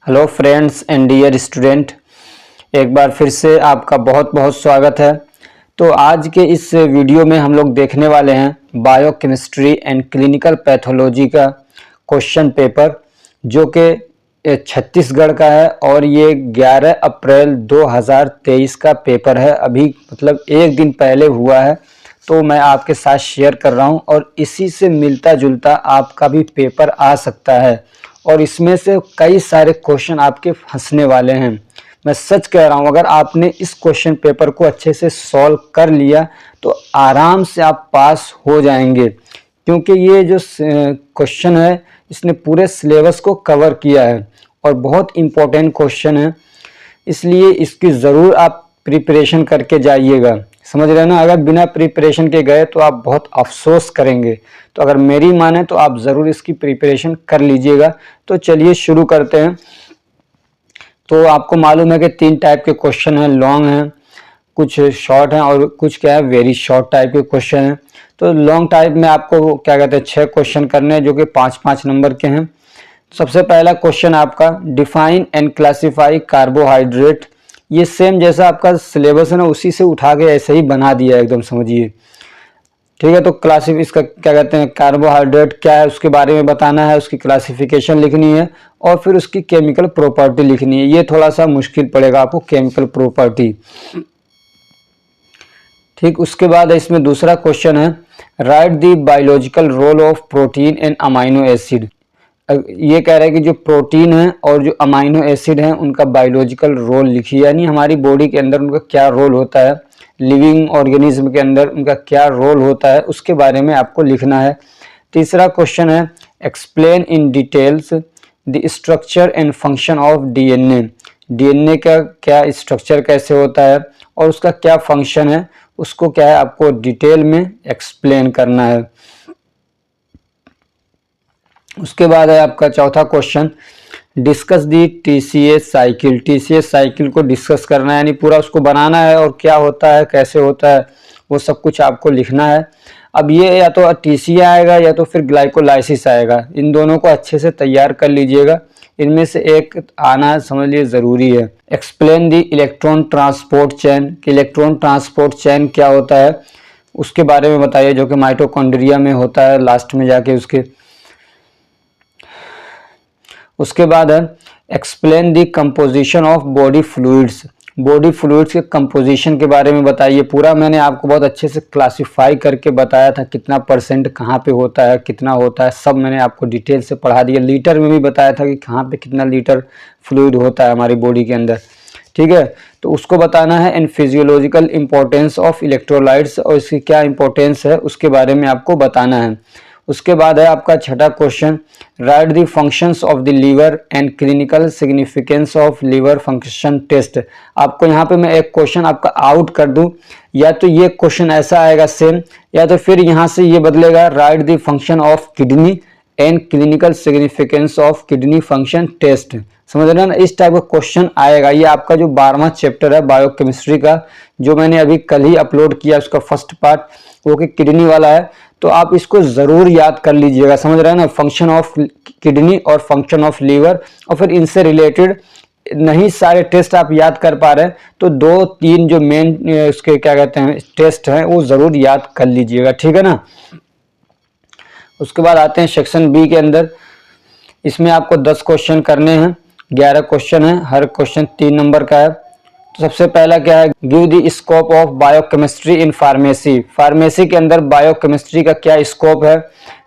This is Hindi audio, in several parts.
Hello friends and dear student, एक बार फिर से आपका बहुत बहुत स्वागत है। तो आज के इस वीडियो में हम लोग देखने वाले हैं बायोकेमिस्ट्री एंड क्लिनिकल पैथोलॉजी का क्वेश्चन पेपर, जो कि छत्तीसगढ़ का है और ये 11 अप्रैल 2023 का पेपर है। अभी मतलब एक दिन पहले हुआ है, तो मैं आपके साथ शेयर कर रहा हूँ और इसी से मिलता जुलता आपका भी पेपर आ सकता है और इसमें से कई सारे क्वेश्चन आपके फंसने वाले हैं। मैं सच कह रहा हूँ, अगर आपने इस क्वेश्चन पेपर को अच्छे से सॉल्व कर लिया तो आराम से आप पास हो जाएंगे, क्योंकि ये जो क्वेश्चन है इसने पूरे सिलेबस को कवर किया है और बहुत इम्पोर्टेंट क्वेश्चन है, इसलिए इसकी ज़रूर आप प्रिपरेशन करके जाइएगा। समझ रहे हैं ना? अगर बिना प्रिपरेशन के गए तो आप बहुत अफसोस करेंगे। तो अगर मेरी माने तो आप ज़रूर इसकी प्रिपरेशन कर लीजिएगा। तो चलिए शुरू करते हैं। तो आपको मालूम है कि 3 टाइप के क्वेश्चन हैं, लॉन्ग हैं, कुछ शॉर्ट हैं और कुछ क्या है वेरी शॉर्ट टाइप के क्वेश्चन हैं। तो लॉन्ग टाइप में आपको क्या कहते हैं 6 क्वेश्चन करने हैं, जो कि 5-5 नंबर के हैं। सबसे पहला क्वेश्चन आपका, डिफाइन एंड क्लासिफाई कार्बोहाइड्रेट। ये सेम जैसा आपका सिलेबस है ना, उसी से उठा के ऐसे ही बना दिया है एकदम, समझिए। ठीक है, तो क्लासिफ इसका क्या कहते हैं, कार्बोहाइड्रेट क्या है उसके बारे में बताना है, उसकी क्लासिफिकेशन लिखनी है और फिर उसकी केमिकल प्रॉपर्टी लिखनी है। ये थोड़ा सा मुश्किल पड़ेगा आपको, केमिकल प्रॉपर्टी। ठीक, उसके बाद इसमें दूसरा क्वेश्चन है, write the biological role of protein and amino acid. ये कह रहा है कि जो प्रोटीन है और जो अमाइनो एसिड हैं उनका बायोलॉजिकल रोल लिखिए, यानी हमारी बॉडी के अंदर उनका क्या रोल होता है, लिविंग ऑर्गेनिज्म के अंदर उनका क्या रोल होता है, उसके बारे में आपको लिखना है। तीसरा क्वेश्चन है, explain in details the structure and function of DNA. DNA का क्या स्ट्रक्चर कैसे होता है और उसका क्या फंक्शन है, उसको क्या है आपको डिटेल में एक्सप्लेन करना है। उसके बाद है आपका चौथा question, discuss the TCS cycle. TCS cycle को डिस्कस करना है, यानी पूरा उसको बनाना है और क्या होता है, कैसे होता है, वो सब कुछ आपको लिखना है। अब ये या तो टीसीए आएगा या तो फिर ग्लाइकोलाइसिस आएगा, इन दोनों को अच्छे से तैयार कर लीजिएगा, इनमें से एक आना समझ लिए ज़रूरी है। Explain the electron transport chain, कि इलेक्ट्रॉन ट्रांसपोर्ट चैन क्या होता है उसके बारे में बताइए, जो कि माइटोकॉन्ड्रिया में होता है लास्ट में जाके उसके। उसके बाद है, explain the composition of body fluids. Body fluids के कंपोजिशन के बारे में बताइए। पूरा मैंने आपको बहुत अच्छे से क्लासिफाई करके बताया था, कितना परसेंट कहाँ पे होता है, कितना होता है, सब मैंने आपको डिटेल से पढ़ा दिया। लीटर में भी बताया था कि कहाँ पे कितना लीटर फ्लूइड होता है हमारी बॉडी के अंदर। ठीक है, तो उसको बताना है। And physiological importance of electrolytes, और इसकी क्या इंपॉर्टेंस है उसके बारे में आपको बताना है। उसके बाद है आपका छठा question, write the functions of the liver and clinical significance of liver function test. आपको यहाँ पे मैं एक क्वेश्चन आपका आउट कर दूं, या तो ये क्वेश्चन ऐसा आएगा सेम, या तो फिर यहाँ से ये बदलेगा, write the function of kidney and clinical significance of kidney function test. समझ रहे हैं ना, इस टाइप का क्वेश्चन आएगा। ये आपका जो 12वां चैप्टर है बायोकेमिस्ट्री का, जो मैंने अभी कल ही अपलोड किया, उसका फर्स्ट पार्ट वो कि किडनी वाला है, तो आप इसको जरूर याद कर लीजिएगा। समझ रहे हैं ना, फंक्शन ऑफ किडनी और फंक्शन ऑफ लीवर, और फिर इनसे रिलेटेड नहीं सारे टेस्ट आप याद कर पा रहे हैं तो 2-3 जो मेन उसके क्या कहते हैं टेस्ट हैं वो जरूर याद कर लीजिएगा। ठीक है ना। उसके बाद आते हैं सेक्शन बी के अंदर। इसमें आपको 10 क्वेश्चन करने हैं, 11 क्वेश्चन है, हर क्वेश्चन 3 नंबर का है। तो सबसे पहला क्या है, give the scope of biochemistry in pharmacy. Pharmacy के अंदर बायोकेमिस्ट्री का क्या स्कोप है,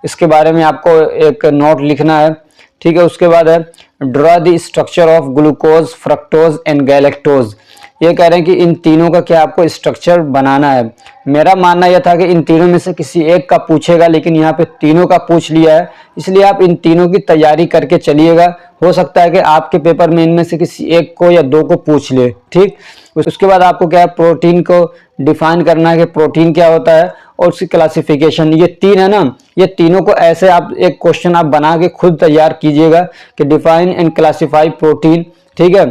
इसके बारे में आपको एक नोट लिखना है। ठीक है, उसके बाद है, draw the structure of glucose, fructose and galactose. ये कह रहे हैं कि इन तीनों का क्या आपको स्ट्रक्चर बनाना है। मेरा मानना यह था कि इन तीनों में से किसी एक का पूछेगा, लेकिन यहाँ पे तीनों का पूछ लिया है, इसलिए आप इन तीनों की तैयारी करके चलिएगा। हो सकता है कि आपके पेपर में इनमें से किसी एक को या 2 को पूछ ले। ठीक, उसके बाद आपको क्या है, प्रोटीन को डिफाइन करना है कि प्रोटीन क्या होता है और उसकी क्लासिफिकेशन। ये 3 है ना, ये तीनों को ऐसे आप एक क्वेश्चन आप बना के खुद तैयार कीजिएगा कि डिफाइन एंड क्लासिफाई प्रोटीन। ठीक है,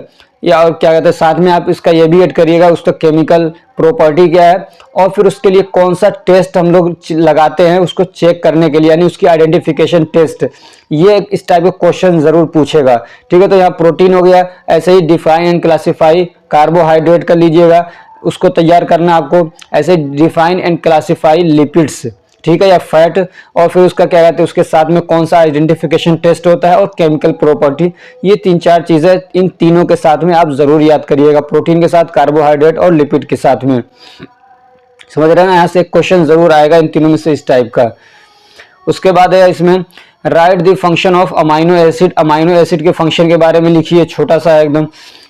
या और क्या कहते हैं, साथ में आप इसका ये भी ऐड करिएगा उसका केमिकल प्रॉपर्टी क्या है, और फिर उसके लिए कौन सा टेस्ट हम लोग लगाते हैं उसको चेक करने के लिए, यानी उसकी आइडेंटिफिकेशन टेस्ट। ये इस टाइप के क्वेश्चन जरूर पूछेगा। ठीक है, तो यहाँ प्रोटीन हो गया। ऐसे ही डिफाइन एंड क्लासिफाई कार्बोहाइड्रेट कर लीजिएगा, उसको तैयार करना आपको। ऐसे डिफाइन एंड क्लासिफाई लिपिड्स, ठीक है, या फैट, और फिर उसका क्या कहते हैं उसके साथ में कौन सा आइडेंटिफिकेशन टेस्ट होता है और केमिकल प्रॉपर्टी। ये 3-4 चीजें इन तीनों के साथ में आप जरूर याद करिएगा, प्रोटीन के साथ, कार्बोहाइड्रेट और लिपिड के साथ में। समझ रहे हैं ना, यहाँ से एक क्वेश्चन जरूर आएगा इन तीनों में से इस टाइप का। उसके बाद है इसमें right the function of amino acid, amino acid के फंक्शन के बारे में लिखिए, छोटा सा है एकदम।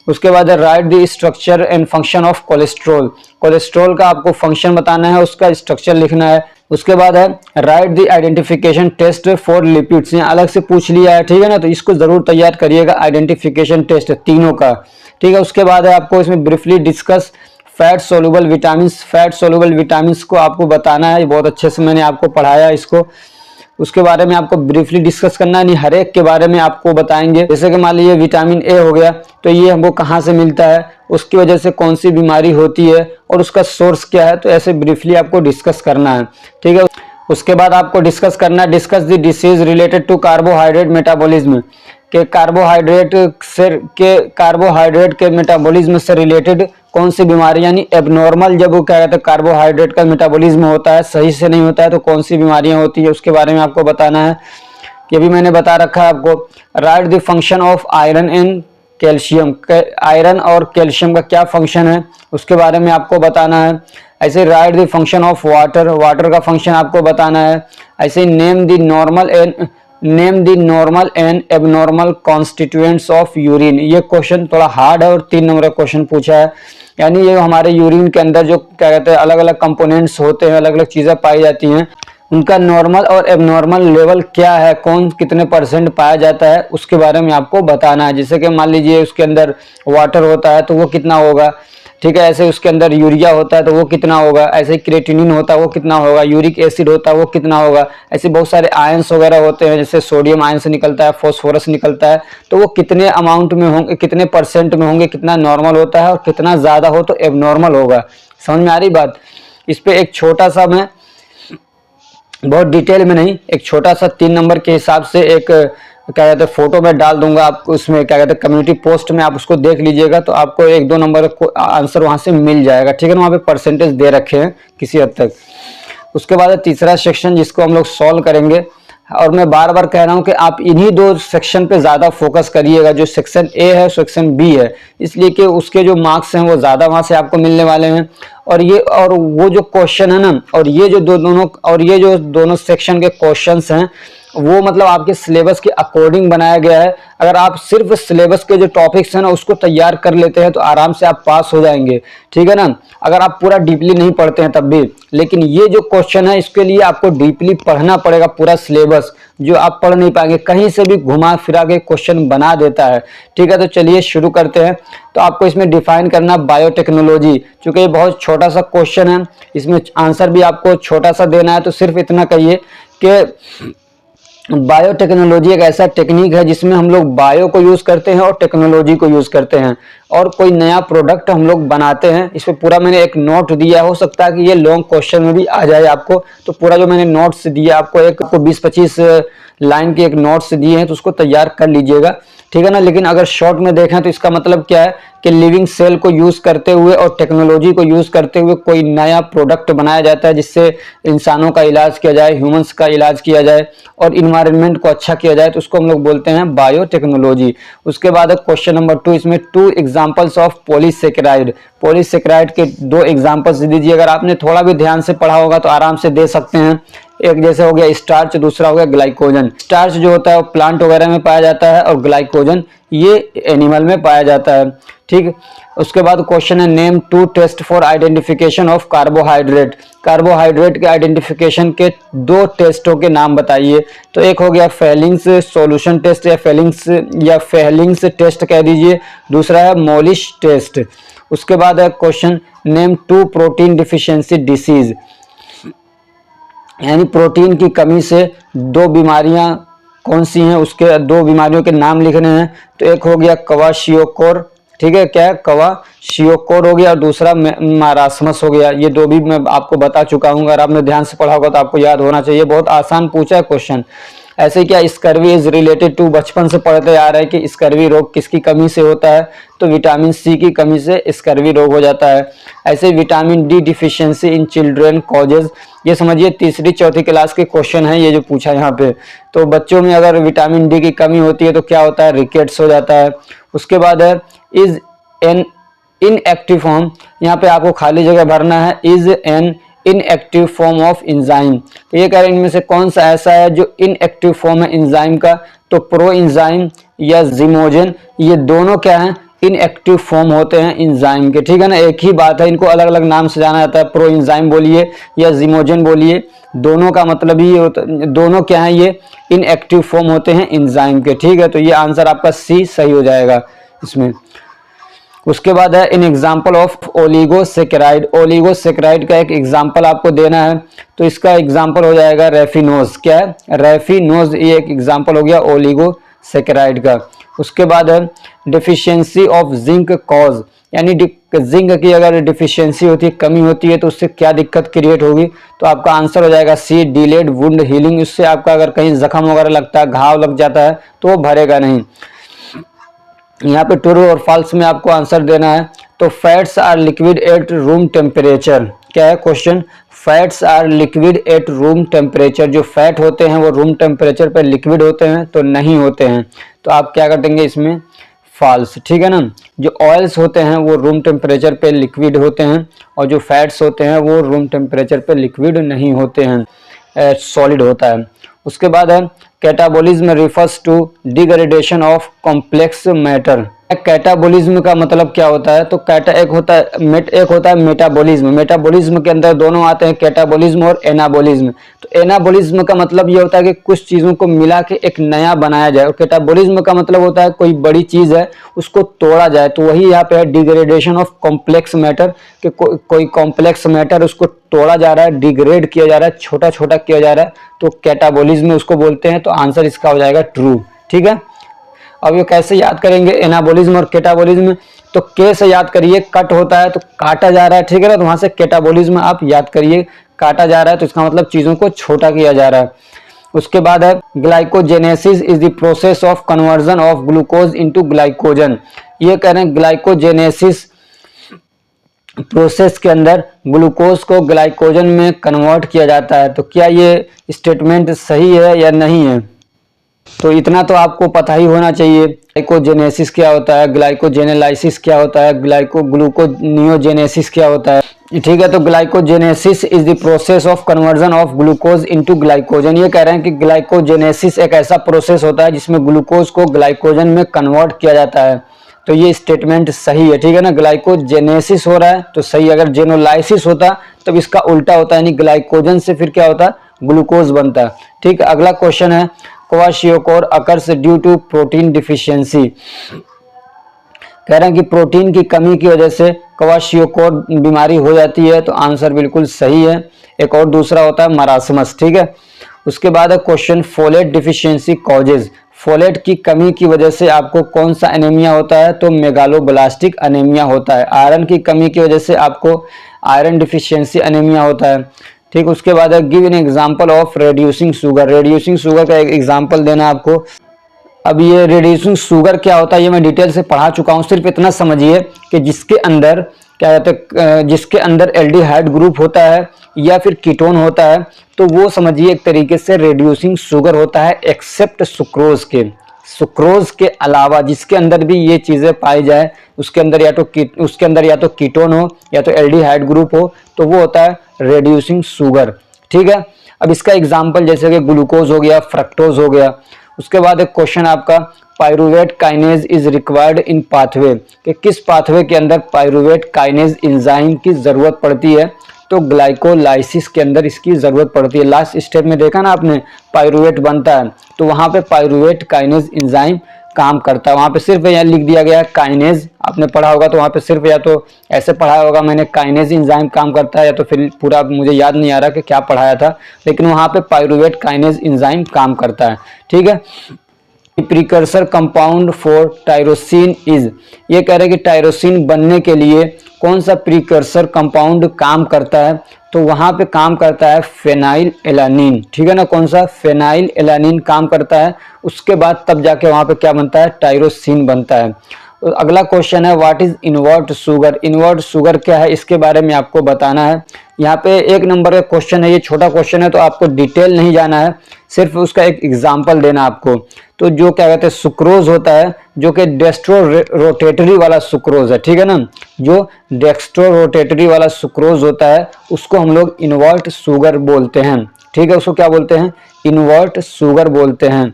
उसके बाद है write the structure and function of cholesterol, cholesterol का आपको फंक्शन बताना है, उसका स्ट्रक्चर लिखना है। उसके बाद है write the identification test for lipids, यहाँ अलग से पूछ लिया है, ठीक है ना, तो इसको जरूर तैयार करिएगा, आइडेंटिफिकेशन टेस्ट तीनों का। ठीक है, उसके बाद है आपको इसमें briefly discuss fat soluble vitamin, fat soluble vitamin को आपको बताना है, बहुत अच्छे से मैंने आपको पढ़ाया इसको, उसके बारे में आपको ब्रीफली डिस्कस करना है, नहीं हर एक के बारे में आपको बताएंगे। जैसे कि मान लीजिए विटामिन ए हो गया, तो ये हमको कहाँ से मिलता है, उसकी वजह से कौन सी बीमारी होती है और उसका सोर्स क्या है, तो ऐसे ब्रीफली आपको डिस्कस करना है। ठीक है, उसके बाद आपको डिस्कस करना है discuss the disease related to carbohydrate metabolism, के कार्बोहाइड्रेट के मेटाबॉलिज्म से रिलेटेड कौन सी बीमारी, यानी एबनॉर्मल जब वो क्या कहते हैं कार्बोहाइड्रेट का मेटाबॉलिज्म होता है, सही से नहीं होता है, तो कौन सी बीमारियां होती है उसके बारे में आपको बताना है। ये भी मैंने बता रखा है आपको। Right the function of iron and calcium, iron और कैल्शियम का क्या फंक्शन है उसके बारे में आपको बताना है। ऐसे right the function of water, water का फंक्शन आपको बताना है। ऐसे name the normal and abnormal constituents of urine, ये क्वेश्चन थोड़ा हार्ड है और 3 नंबर का क्वेश्चन पूछा है। यानी ये हमारे यूरिन के अंदर जो क्या कहते हैं अलग अलग कंपोनेंट्स होते हैं, अलग अलग चीजें पाई जाती हैं, उनका नॉर्मल और एबनॉर्मल लेवल क्या है, कौन कितने % पाया जाता है उसके बारे में आपको बताना है। जैसे कि मान लीजिए उसके अंदर वाटर होता है तो वो कितना होगा, ठीक है, ऐसे उसके अंदर यूरिया होता है तो वो कितना होगा, ऐसे क्रिएटिनिन होता है वो कितना होगा, यूरिक एसिड होता है वो कितना होगा, ऐसे बहुत सारे आयंस वगैरह होते हैं, जैसे सोडियम आयन से निकलता है, फॉस्फोरस निकलता है, तो वो कितने अमाउंट में होंगे, कितने % में होंगे, कितना नॉर्मल होता है और कितना ज्यादा हो तो एबनॉर्मल होगा। समझ में आ रही बात। इस पे एक छोटा सा, मैं बहुत डिटेल में नहीं, एक छोटा सा 3 नंबर के हिसाब से एक क्या कहते हैं फोटो में डाल दूंगा आपको, उसमें क्या कहते हैं कम्युनिटी पोस्ट में, आप उसको देख लीजिएगा तो आपको 1-2 नंबर को आंसर वहां से मिल जाएगा। ठीक है ना, वहाँ पे परसेंटेज दे रखे हैं किसी हद तक। उसके बाद तीसरा सेक्शन जिसको हम लोग सॉल्व करेंगे, और मैं बार बार कह रहा हूं कि आप इन्हीं 2 सेक्शन पे ज्यादा फोकस करिएगा, जो सेक्शन ए है सेक्शन बी है, इसलिए कि उसके जो मार्क्स हैं वो ज्यादा वहां से आपको मिलने वाले हैं। और वो जो क्वेश्चन है ना, और ये जो दोनों सेक्शन के क्वेश्चंस हैं वो मतलब आपके सिलेबस के अकॉर्डिंग बनाया गया है। अगर आप सिर्फ सिलेबस के जो टॉपिक्स हैं ना उसको तैयार कर लेते हैं तो आराम से आप पास हो जाएंगे, ठीक है ना, अगर आप पूरा डीपली नहीं पढ़ते हैं तब भी। लेकिन ये जो क्वेश्चन है इसके लिए आपको डीपली पढ़ना पड़ेगा, पूरा सिलेबस जो आप पढ़ नहीं पाएंगे, कहीं से भी घुमा फिरा के क्वेश्चन बना देता है। ठीक है, तो चलिए शुरू करते हैं। तो आपको इसमें डिफाइन करना बायोटेक्नोलॉजी, चूंकि ये बहुत छोटा सा क्वेश्चन है, इसमें आंसर भी आपको छोटा सा देना है, तो सिर्फ इतना कहिए कि बायोटेक्नोलॉजी एक ऐसा टेक्निक है जिसमें हम लोग बायो को यूज करते हैं और टेक्नोलॉजी को यूज करते हैं, और कोई नया प्रोडक्ट हम लोग बनाते हैं। इस पे पूरा मैंने एक नोट दिया, हो सकता है कि ये लॉन्ग क्वेश्चन में भी आ जाए आपको, तो पूरा जो मैंने नोट्स दिया आपको 20-25 लाइन के एक नोट्स दिए हैं, तो उसको तैयार कर लीजिएगा, ठीक है ना। लेकिन अगर शॉर्ट में देखें तो इसका मतलब क्या है कि लिविंग सेल को यूज करते हुए और टेक्नोलॉजी को यूज करते हुए कोई नया प्रोडक्ट बनाया जाता है जिससे इंसानों का इलाज किया जाए, ह्यूमंस का इलाज किया जाए और इन्वायरमेंट को अच्छा किया जाए, तो उसको हम लोग बोलते हैं बायोटेक्नोलॉजी। उसके बाद क्वेश्चन नंबर 2, इसमें 2 एग्जांपल्स ऑफ पॉलीसेकेराइड, पॉलीसेकेराइड के 2 एग्जांपल्स दीजिए। अगर आपने थोड़ा भी ध्यान से पढ़ा होगा तो आराम से दे सकते हैं। एक जैसे हो गया स्टार्च, दूसरा हो गया ग्लाइकोजन। स्टार्च जो होता है वो प्लांट वगैरह में पाया जाता है और ग्लाइकोजन ये एनिमल में पाया जाता है, ठीक। उसके बाद क्वेश्चन है name 2 test for identification of carbohydrate, carbohydrate के आइडेंटिफिकेशन के 2 टेस्टों के नाम बताइए। तो एक हो गया फेलिंग्स सॉल्यूशन टेस्ट या फेलिंग्स टेस्ट कह दीजिए, दूसरा है मोलिश टेस्ट। उसके बाद है question name 2 protein deficiency disease, यानी प्रोटीन की कमी से 2 बीमारियां कौन सी हैं, उसके 2 बीमारियों के नाम लिखने हैं। तो एक हो गया क्वाशियोकोर ठीक है, क्या क्वाशियोकोर हो गया और दूसरा मारास्मस हो गया। ये दो भी मैं आपको बता चुका हूँ, अगर आपने ध्यान से पढ़ा होगा तो आपको याद होना चाहिए, बहुत आसान पूछा है क्वेश्चन। ऐसे क्या स्कर्वी इज रिलेटेड टू, बचपन से पढ़ते आ रहे हैं कि स्कर्वी रोग किसकी कमी से होता है, तो विटामिन सी की कमी से स्कर्वी रोग हो जाता है। ऐसे vitamin D deficiency in children causes, ये समझिए तीसरी चौथी क्लास के क्वेश्चन है ये जो पूछा यहाँ पे। तो बच्चों में अगर विटामिन डी की कमी होती है तो क्या होता है, रिकेट्स हो जाता है। उसके बाद है इज एन इनएक्टिव फॉर्म, यहाँ पे आपको खाली जगह भरना है, is an inactive form of enzyme. तो ये कह रहे हैं इनमें से कौन सा ऐसा है जो इनएक्टिव फॉर्म है एंजाइम का, तो प्रो एंजाइम या जिमोजन, ये दोनं क्या है, इनएक्टिव फॉर्म होते हैं एंजाइम के। ठीक है ना, एक ही बात है, इनको अलग अलग नाम से जाना जाता है, प्रो एंजाइम बोलिए या जिमोजन बोलिए, दोनों का मतलब ही होता, दोनों क्या है, ये इनएक्टिव फॉर्म होते हैं एंजाइम के। ठीक है, तो ये आंसर आपका सी सही हो जाएगा इसमें। उसके बाद है in example of oligosaccharide, oligosaccharide का एक एग्जाम्पल आपको देना है, तो इसका एग्जाम्पल हो जाएगा रेफिनोज। क्या है, रेफिनोज, ये एक एग्जाम्पल हो गया ओलिगोसेकेराइड का। उसके बाद है डिफिशियंसी ऑफ जिंक कॉज, यानी जिंक की अगर डिफिशियंसी होती है, कमी होती है, तो उससे क्या दिक्कत क्रिएट होगी, तो आपका आंसर हो जाएगा सी डिलेड वुंड हीलिंग। इससे आपका अगर कहीं जख्म वगैरह लगता है, घाव लग जाता है, तो वो भरेगा नहीं। यहाँ पे ट्रू और फॉल्स में आपको आंसर देना है। तो fats are liquid at room temperature, क्या है question, fats are liquid at room temperature, जो फैट होते हैं वो रूम टेम्परेचर पर लिक्विड होते हैं, तो नहीं होते हैं। तो आप क्या कर देंगे इसमें, फॉल्स। ठीक है ना, जो ऑयल्स होते हैं वो रूम टेम्परेचर पे लिक्विड होते हैं, और जो फैट्स होते हैं वो रूम टेम्परेचर पे लिक्विड नहीं होते हैं, सॉलिड होता है। उसके बाद है catabolism refers to degradation of complex matter. Catabolism का मतलब क्या होता है, तो एक होता है मेटाबोलिज्म। मेटाबोलिज्म के अंदर दोनों आते हैं, कैटाबोलिज्म और एनाबोलिज्म। तो एनाबोलिज्म का मतलब ये होता है कि कुछ चीजों को मिला के एक नया बनाया जाए, और कैटाबोलिज्म का मतलब होता है कोई बड़ी चीज है उसको तोड़ा जाए। तो वही यहाँ पे है डिग्रेडेशन ऑफ कॉम्प्लेक्स मैटर, कि कोई कॉम्प्लेक्स मैटर उसको तोड़ा जा रहा है, डिग्रेड किया जा रहा है, छोटा छोटा किया जा रहा है, तो कैटाबोलिज्म उसको बोलते हैं। तो आंसर इसका हो जाएगा ट्रू। ठीक है, अब ये कैसे याद करेंगे एनाबोलिज्म और कैटाबोलिज्म, तो के से याद करिए, कट होता है तो काटा जा रहा है, ठीक है ना, तो वहां से कैटाबोलिज्म आप याद करिए, काटा जा रहा है तो इसका मतलब चीजों को छोटा किया जा रहा है। उसके बाद है glycogenesis is the process of conversion of glucose into glycogen. ये कह रहे हैं ग्लाइकोजेनेसिस प्रोसेस के अंदर ग्लूकोज को ग्लाइकोजन में कन्वर्ट किया जाता है। तो क्या ये स्टेटमेंट सही है या नहीं है, तो इतना तो आपको पता ही होना चाहिए। ग्लाइकोजेनेसिस क्या होता है, ग्लाइकोजेनेलाइसिस क्या होता है, ग्लूकोनियोजेनेसिस क्या होता है। ठीक है, तो glycogenesis is the process of conversion of glucose into glycogen. ये कह रहे हैं कि ग्लाइकोजेनेसिस एक ऐसा प्रोसेस होता है जिसमें ग्लूकोज को ग्लाइकोजन में कन्वर्ट किया जाता है। तो ये स्टेटमेंट सही है। ठीक है ना, ग्लाइकोजेनेसिस हो रहा है तो सही, अगर जेनोलाइसिस होता तब इसका उल्टा होता है, यानी ग्लाइकोजन से फिर क्या होता, ग्लूकोज बनता है। ठीक है, अगला क्वेश्चन है kwashiorkor occurs due to protein deficiency. कह रहे हैं कि प्रोटीन की कमी की वजह से क्वाशियोकोर बीमारी हो जाती है, तो आंसर बिल्कुल सही है। एक और दूसरा होता है मरासमस। ठीक है, उसके बाद है question folate deficiency causes. Folate की कमी की वजह से आपको कौन सा एनीमिया होता है, तो मेगालोब्लास्टिक एनीमिया होता है। आयरन की कमी की वजह से आपको आयरन डिफिशियंसी एनीमिया होता है। ठीक, उसके बाद है give an example of reducing sugar. Reducing sugar का एक एग्जांपल देना आपको। अब ये रिड्यूसिंग शुगर क्या होता है ये मैं डिटेल से पढ़ा चुका हूँ, सिर्फ इतना समझिए कि जिसके अंदर क्या कहते हैं, जिसके अंदर एल्डिहाइड ग्रुप होता है या फिर कीटोन होता है, तो वो समझिए एक तरीके से रिड्यूसिंग शुगर होता है, एक्सेप्ट सुक्रोज के। सुक्रोज के अलावा जिसके अंदर भी ये चीजें पाई जाए, उसके अंदर या तो कीटोन हो या तो एल्डिहाइड ग्रुप हो, तो वो होता है रिड्यूसिंग शुगर। ठीक है, अब इसका एग्जांपल जैसे कि ग्लूकोज हो गया, फ्रक्टोज हो गया। उसके बाद एक क्वेश्चन आपका pyruvate kinase is required in pathway, कि किस पाथवे के अंदर पायरुवेट काइनेज एंजाइम की जरूरत पड़ती है, तो ग्लाइकोलाइसिस के अंदर इसकी जरूरत पड़ती है। लास्ट स्टेप में देखा ना आपने, पायरुवेट बनता है तो वहां पे पायरुवेट काइनेज एंजाइम काम करता है। वहां पे सिर्फ यहाँ लिख दिया गया है काइनेज, आपने पढ़ा होगा तो वहां पे सिर्फ या तो ऐसे पढ़ाया होगा मैंने काइनेज एंजाइम काम करता है, या तो फिर पूरा मुझे याद नहीं आ रहा कि क्या पढ़ाया था, लेकिन वहां पे पायरुवेट काइनेज एंजाइम काम करता है। ठीक है, precursor compound for tyrosine is, ये कह रहे हैं कि टायरोसिन बनने के लिए कौन सा प्रीकर्सर कंपाउंड काम करता है, तो वहां पे काम करता है फेनाइल एलानिन, ठीक है ना, कौन सा, फेनाइल एलानिन काम करता है, उसके बाद तब जाके वहां पे क्या बनता है, टायरोसिन बनता है। तो अगला क्वेश्चन है what is invert sugar, invert sugar क्या है, इसके बारे में आपको बताना है। यहाँ पे 1 नंबर का क्वेश्चन है, ये छोटा क्वेश्चन है तो आपको डिटेल नहीं जाना है, सिर्फ उसका एक एग्जाम्पल देना आपको। तो जो क्या कहते हैं सुक्रोज होता है, जो कि डेक्स्ट्रो रोटेटरी वाला सुक्रोज है, ठीक है ना, जो डेक्स्ट्रो रोटेटरी वाला सुक्रोज होता है उसको हम लोग इनवर्ट शुगर बोलते हैं, ठीक है, उसको क्या बोलते हैं, इनवर्ट शुगर बोलते हैं।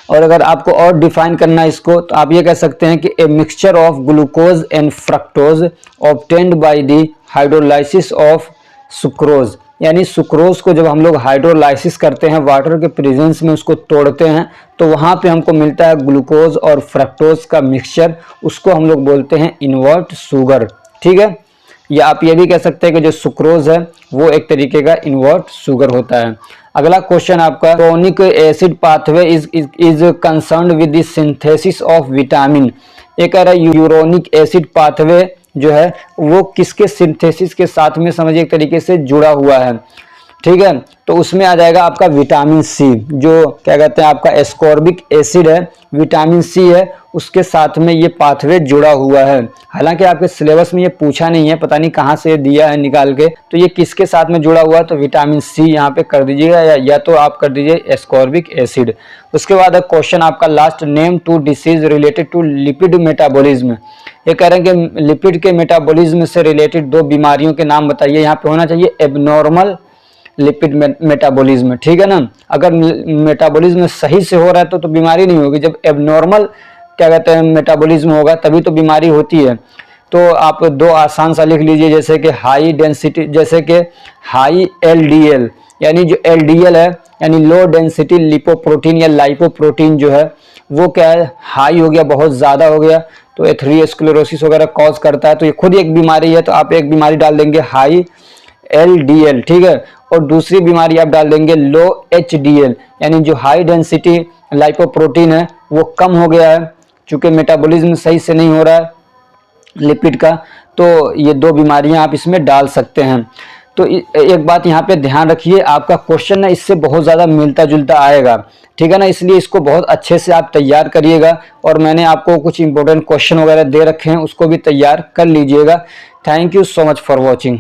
और अगर आपको और डिफाइन करना है इसको तो आप ये कह सकते हैं कि a mixture of glucose and fructose obtained by the hydrolysis of sucrose, यानी सुक्रोज को जब हम लोग हाइड्रोलाइसिस करते हैं, वाटर के प्रेजेंस में उसको तोड़ते हैं तो वहाँ पे हमको मिलता है ग्लूकोज और फ्रक्टोज का मिक्सचर, उसको हम लोग बोलते हैं इनवर्ट शुगर, ठीक है। या आप ये भी कह सकते हैं कि जो सुक्रोज है वो एक तरीके का इनवर्ट शुगर होता है। अगला क्वेश्चन आपका uronic acid pathway is concerned with the synthesis of vitamin, ये कह रहा है यूरोनिक एसिड पाथवे जो है वो किसके सिंथेसिस के साथ में समझिए एक तरीके से जुड़ा हुआ है, ठीक है, तो उसमें आ जाएगा आपका विटामिन सी, जो क्या कहते हैं आपका एस्कॉर्बिक एसिड है, विटामिन सी है, उसके साथ में ये पाथवे जुड़ा हुआ है। हालांकि आपके सिलेबस में ये पूछा नहीं है, पता नहीं कहाँ से दिया है निकाल के, तो ये किसके साथ में जुड़ा हुआ है, तो विटामिन सी यहाँ पे कर दीजिएगा, या तो आप कर दीजिए एस्कॉर्बिक एसिड। उसके बाद क्वेश्चन आपका last, name 2 disease related to lipid metabolism, ये कह रहे हैं कि लिपिड के मेटाबॉलिज्म से रिलेटेड 2 बीमारियों के नाम बताइए। यहाँ पे होना चाहिए एबनॉर्मल लिपिड मेटाबॉलिज्म, ठीक है ना, अगर मेटाबॉलिज्म सही से हो रहा है तो बीमारी नहीं होगी, जब एबनॉर्मल क्या कहते हैं मेटाबॉलिज्म होगा तभी तो बीमारी होती है। तो आप 2 आसान सा लिख लीजिए, जैसे कि हाई डेंसिटी, जैसे कि हाई एलडीएल, यानी जो एलडीएल है यानी लो डेंसिटी लिपोप्रोटीन या लाइपोप्रोटीन जो है वो क्या है, हाई हो गया, बहुत ज़्यादा हो गया, तो एथेरोस्क्लेरोसिस वगैरह कॉज करता है, तो ये खुद एक बीमारी है, तो आप एक बीमारी डाल देंगे हाई एलडीएल, ठीक है, और दूसरी बीमारी आप डाल देंगे लो एचडीएल, यानी जो हाई डेंसिटी लाइपोप्रोटीन है वो कम हो गया है, चूंकि मेटाबॉलिज्म सही से नहीं हो रहा है लिपिड का, तो ये 2 बीमारियां आप इसमें डाल सकते हैं। तो एक बात यहाँ पे ध्यान रखिए, आपका क्वेश्चन ना इससे बहुत ज़्यादा मिलता जुलता आएगा, ठीक है ना, इसलिए इसको बहुत अच्छे से आप तैयार करिएगा, और मैंने आपको कुछ इंपॉर्टेंट क्वेश्चन वगैरह दे रखे हैं उसको भी तैयार कर लीजिएगा। Thank you so much for watching.